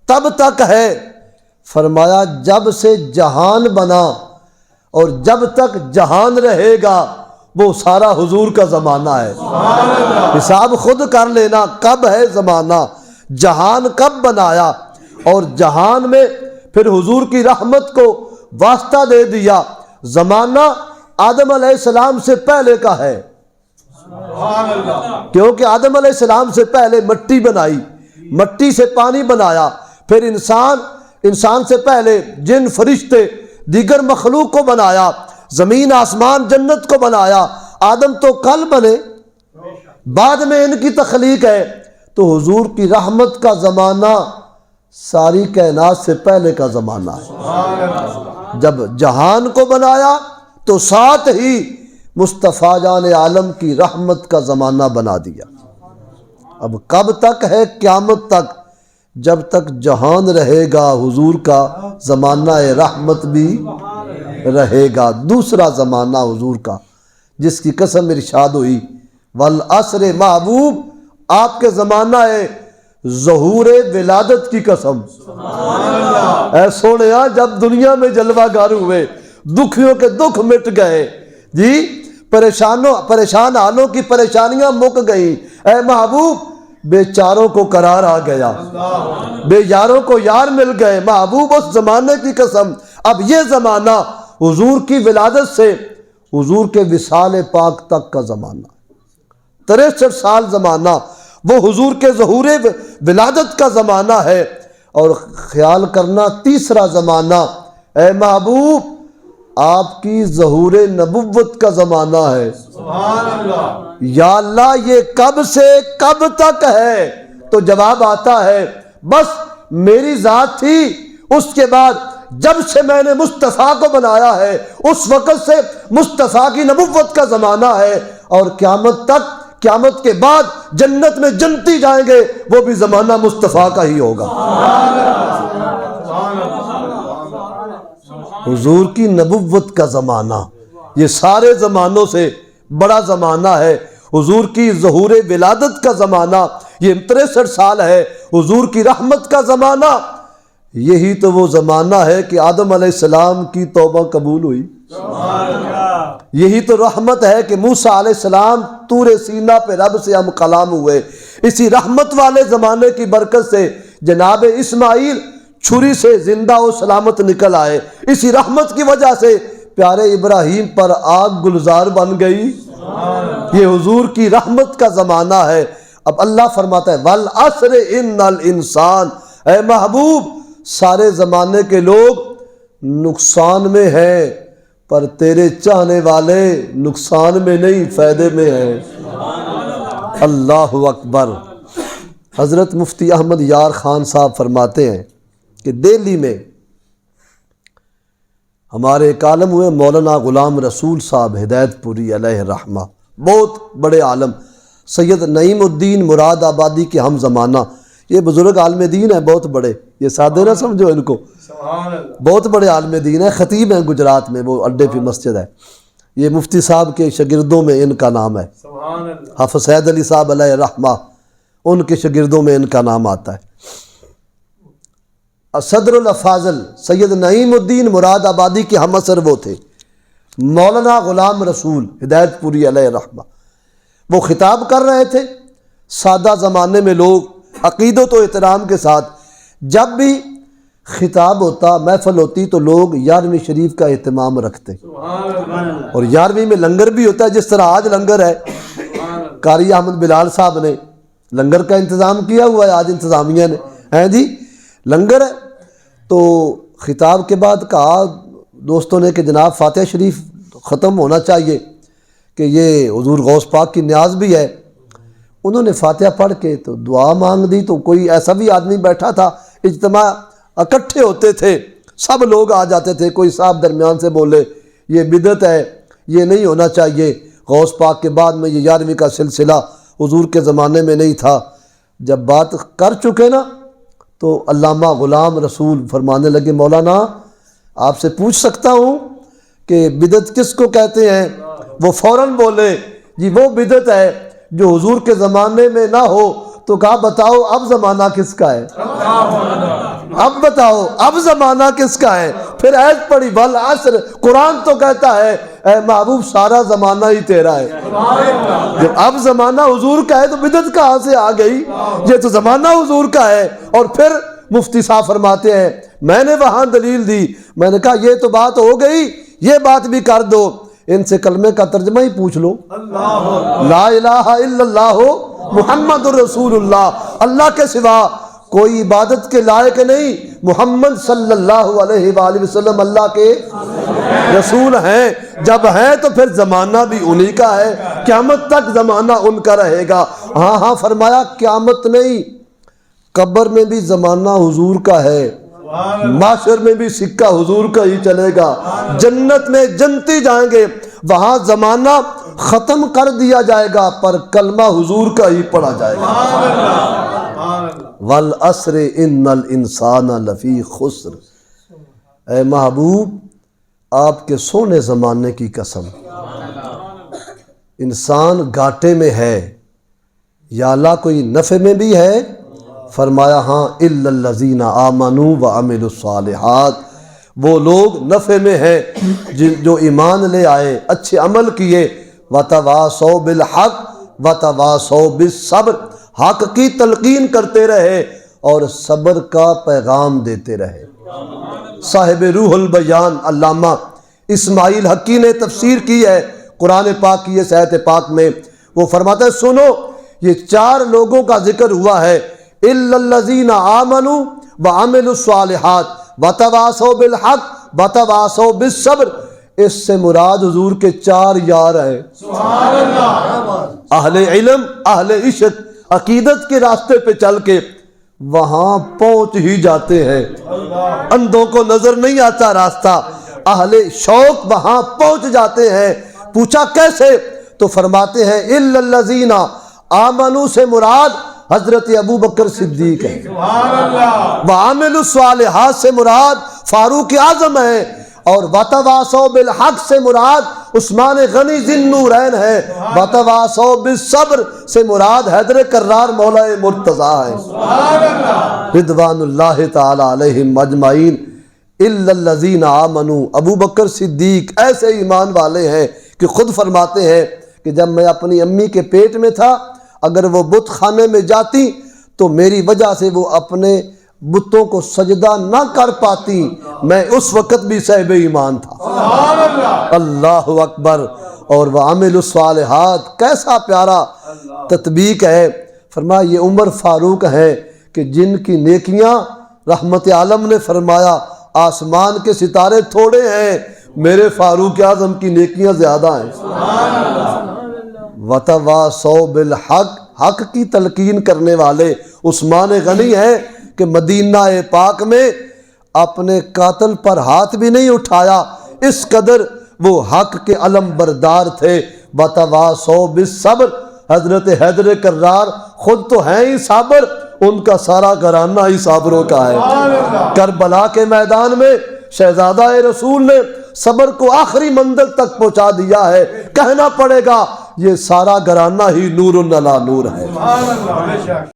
تب تک ہے، فرمایا جب سے جہان بنا اور جب تک جہان رہے گا وہ سارا حضور کا زمانہ ہے۔ حساب خود کر لینا، کب ہے زمانہ، جہان کب بنایا، اور جہان میں پھر حضور کی رحمت کو واسطہ دے دیا۔ زمانہ آدم علیہ السلام سے پہلے کا ہے، کیونکہ آدم علیہ السلام سے پہلے مٹی بنائی، مٹی سے پانی بنایا، پھر انسان سے پہلے جن فرشتے دیگر مخلوق کو بنایا، زمین آسمان جنت کو بنایا۔ آدم تو کل بنے، بعد میں ان کی تخلیق ہے، تو حضور کی رحمت کا زمانہ ساری کائنات سے پہلے کا زمانہ ہے۔ جب جہان کو بنایا تو ساتھ ہی مصطفیٰ جان عالم کی رحمت کا زمانہ بنا دیا۔ اب کب تک ہے؟ قیامت تک، جب تک جہان رہے گا حضور کا زمانہ رحمت بھی رہے گا۔ دوسرا زمانہ حضور کا جس کی قسم ارشاد ہوئی، والعصر محبوب، آپ کے زمانہ ظہور ولادت کی قسم۔ اے سونیا، جب دنیا میں جلوہ گر ہوئے، دکھیوں کے دکھ مٹ گئے، جی پریشان حالوں کی پریشانیاں مک گئیں، اے محبوب بے چاروں کو قرار آ گیا، بے یاروں کو یار مل گئے۔ محبوب اس زمانے کی قسم، اب یہ زمانہ حضور کی ولادت سے حضور کے وصال پاک تک کا زمانہ، 63 سال زمانہ وہ حضور کے ظہور ولادت کا زمانہ ہے۔ اور خیال کرنا تیسرا زمانہ اے محبوب آپ کی ظہور نبوت کا زمانہ ہے۔ یا اللہ یہ کب سے کب تک ہے؟ تو جواب آتا ہے بس میری ذات تھی، اس کے بعد جب سے میں نے مصطفیٰ کو بنایا ہے اس وقت سے مصطفیٰ کی نبوت کا زمانہ ہے، اور قیامت تک، قیامت کے بعد جنت میں جنتی جائیں گے وہ بھی زمانہ مصطفیٰ کا ہی ہوگا۔ حضور کی نبوت کا زمانہ یہ سارے زمانوں سے بڑا زمانہ ہے۔ حضور کی ظہور ولادت کا زمانہ یہ 63 سال ہے۔ حضور کی رحمت کا زمانہ یہی تو وہ زمانہ ہے کہ آدم علیہ السلام کی توبہ قبول ہوئی، یہی تو رحمت ہے کہ موسیٰ علیہ السلام طور سینا پہ رب سے ہم کلام ہوئے، اسی رحمت والے زمانے کی برکت سے جناب اسماعیل چھری سے زندہ و سلامت نکل آئے، اسی رحمت کی وجہ سے پیارے ابراہیم پر آگ گلزار بن گئی۔ یہ حضور کی رحمت کا زمانہ ہے۔ اب اللہ فرماتا ہے والعصر ان الانسان، اے محبوب سارے زمانے کے لوگ نقصان میں ہیں، پر تیرے چاہنے والے نقصان میں نہیں فائدے میں ہیں۔ اللہ اکبر۔ حضرت مفتی احمد یار خان صاحب فرماتے ہیں کہ دہلی میں ہمارے ایک عالم ہوئے مولانا غلام رسول صاحب ہدایت پوری علیہ الرحمہ، بہت بڑے عالم، سید نعیم الدین مراد آبادی کے ہم زمانہ، یہ بزرگ عالم دین ہیں، بہت بڑے، یہ سادے نہ سمجھو ان کو، بہت بڑے عالم دین ہیں، خطیب ہیں گجرات میں، وہ اڈے پہ مسجد ہے۔ یہ مفتی صاحب کے شاگردوں میں ان کا نام ہے، حافظ سید علی صاحب علیہ الرحمہ، ان کے شاگردوں میں ان کا نام آتا ہے۔ صدر الافاضل سید نعیم الدین مراد آبادی کے ہم عصر وہ تھے، مولانا غلام رسول ہدایت پوری علیہ الرحمہ، وہ خطاب کر رہے تھے۔ سادہ زمانے میں لوگ عقیدت و احترام کے ساتھ جب بھی خطاب ہوتا، محفل ہوتی، تو لوگ 11ویں شریف کا اہتمام رکھتے، اور 11ویں میں لنگر بھی ہوتا ہے، جس طرح آج لنگر ہے، قاری احمد بلال صاحب نے لنگر کا انتظام کیا ہوا ہے، آج انتظامیہ نے، ہیں جی لنگر ہے۔ تو خطاب کے بعد کہا دوستوں نے کہ جناب فاتحہ شریف ختم ہونا چاہیے کہ یہ حضور غوث پاک کی نیاز بھی ہے۔ انہوں نے فاتحہ پڑھ کے تو دعا مانگ دی، تو کوئی ایسا بھی آدمی بیٹھا تھا، اجتماع اکٹھے ہوتے تھے، سب لوگ آ جاتے تھے، کوئی صاحب درمیان سے بولے یہ بدعت ہے، یہ نہیں ہونا چاہیے، غوث پاک کے بعد میں یہ 11ویں کا سلسلہ حضور کے زمانے میں نہیں تھا۔ جب بات کر چکے نا تو علامہ غلام رسول فرمانے لگے مولانا آپ سے پوچھ سکتا ہوں کہ بدعت کس کو کہتے ہیں؟ وہ فوراً بولے جی وہ بدعت ہے جو حضور کے زمانے میں نہ ہو۔ تو کہا بتاؤ اب زمانہ کس کا ہے؟ اب بتاؤ اب زمانہ کس کا ہے؟ پھر ایت پڑی والعصر، قرآن تو کہتا ہے اے محبوب سارا زمانہ ہی تیرا ہے۔ جب اب زمانہ حضور کا ہے تو بدعت کہاں سے آ گئی؟ یہ تو زمانہ حضور کا ہے۔ اور پھر مفتی صاحب فرماتے ہیں میں نے وہاں دلیل دی، میں نے کہا یہ تو بات ہو گئی، یہ بات بھی کر دو، ان سے کلمے کا ترجمہ ہی پوچھ لو، لا الہ الا اللہ محمد الرسول اللہ، اللہ کے سوا کوئی عبادت کے لائق نہیں، محمد صلی اللہ علیہ وآلہ وسلم اللہ کے رسول ہیں۔ جب ہیں تو پھر زمانہ بھی انہی کا ہے، قیامت تک زمانہ ان کا رہے گا۔ ہاں فرمایا قیامت نہیں، قبر میں بھی زمانہ حضور کا ہے، معاشر میں بھی سکہ حضور کا ہی چلے گا، جنت میں جنتی جائیں گے، وہاں زمانہ ختم کر دیا جائے گا پر کلمہ حضور کا ہی پڑھا جائے گا۔ والعصر ان الانسان لفی خسر، اے محبوب آپ کے سونے زمانے کی قسم، انسان گھاٹے میں ہے، یا اللہ کوئی نفع میں بھی ہے؟ فرمایا ہاں الا الذین آمنوا وعملوا الصالحات، وہ لوگ نفع میں ہیں جو ایمان لے آئے، اچھے عمل کیے، وتواصوا بالحق وتواصوا بالصبر، حق کی تلقین کرتے رہے اور صبر کا پیغام دیتے رہے۔ صاحب روح البیان علامہ اسماعیل حقی نے تفسیر کی ہے قرآن پاک کی اس آیت پاک میں، وہ فرماتا ہے سنو یہ چار لوگوں کا ذکر ہوا ہے، الا الذین آمنوا وعملوا الصالحات وتواصوا بالحق وتواصوا بالصبر، اس سے مراد حضور کے چار یار ہیں، سبحان اللہ، اہل علم، اہل عشق، عقیدت کے راستے پہ چل کے وہاں پہنچ ہی جاتے ہیں، اندھوں کو نظر نہیں آتا راستہ، اہل شوق وہاں پہنچ جاتے ہیں۔ پوچھا کیسے؟ تو فرماتے ہیں الا الذین آمنوا سے مراد حضرت ابو بکر صدیق ہے، وعملوا الصالحات سے مراد فاروق اعظم ہے، اور وتواصوا بالحق سے مراد عثمان غنی ذی النورین ہے، وتواصوا بالصبر سے مراد حیدر کرار مولا مرتضیٰ ہے، رضوان اللہ تعالی علیہم اجمعین۔ الا الذین آمنوا، ابو بکر صدیق ایسے ایمان والے ہیں کہ خود فرماتے ہیں کہ جب میں اپنی امی کے پیٹ میں تھا اگر وہ بت خانے میں جاتی تو میری وجہ سے وہ اپنے بتوں کو سجدہ نہ کر پاتی، میں اس وقت بھی صاحب ایمان تھا۔ اللہ اکبر۔ اور وعملوا الصالحات کیسا پیارا تطبیق ہے، فرمایا یہ عمر فاروق ہیں کہ جن کی نیکیاں رحمت عالم نے فرمایا آسمان کے ستارے تھوڑے ہیں، میرے فاروق اعظم کی نیکیاں زیادہ ہیں۔ وتواصوا بالحق، حق کی تلقین کرنے والے عثمان غنی ہیں کہ مدینہ پاک میں اپنے قاتل پر ہاتھ بھی نہیں اٹھایا، اس قدر وہ حق کے علم بردار تھے۔ وتواصوا بالصبر، حضرت حیدر کرار خود تو ہیں ہی صابر، ان کا سارا گھرانہ ہی صابروں کا ہے۔ کربلا کے میدان میں شہزادہ رسول نے صبر کو آخری منزل تک پہنچا دیا ہے، کہنا پڑے گا یہ سارا گھرانہ ہی نور علی نور ہے۔